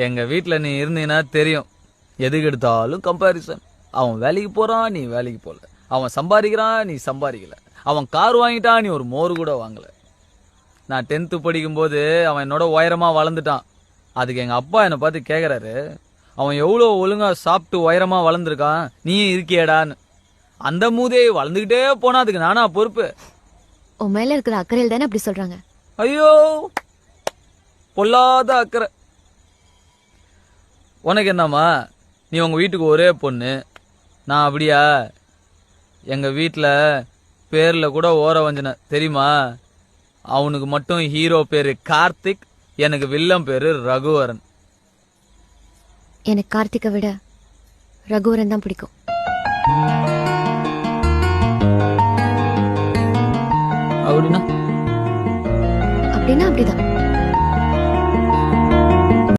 எங்க வீட்டுல நீ இருந்தீங்கன்னா தெரியும். எதுக்கு எடுத்தாலும் கம்பாரிசன். அவன் வேலைக்கு போறான், நீ வேலைக்கு போல. அவன் சம்பாதிக்கிறான், நீ சம்பாதிக்கல. அவன் கார் வாங்கிட்டான், நீ ஒரு மோர் கூட வாங்கல. நான் 10th படிக்கும்போது அவன் என்னோட உயரமா வளர்ந்துட்டான். அதுக்கு எங்க அப்பா என்னை பார்த்து கேக்குறாரு, அவன் எவ்வளவு ஒழுங்கா சாப்பிட்டு உயரமா வளர்ந்துருக்கான், நீயும் இருக்கியடான்னு. அந்த மூதே வளர்ந்துகிட்டே போனா அதுக்கு நானா பொறுப்பு? உன் மேல இருக்கிற அக்கறையில் தானே அப்படி சொல்றாங்க. ஐயோ, பொல்லாத அக்கறை. உனக்கு என்னம்மா, நீ உங்க வீட்டுக்கு ஒரே பொண்ணு. நான் அப்படியா? எங்க வீட்டுல பேர்ல கூட ஓர வஞ்சன தெரியுமா? அவனுக்கு மட்டும் ஹீரோ பேரு கார்த்திக், எனக்கு வில்லம் பேரு ரகுவரன். எனக்கு கார்த்திகை விட ரகுவரன் தான் பிடிக்கும். அப்படின்னா அப்படின்னா அப்படிதான்.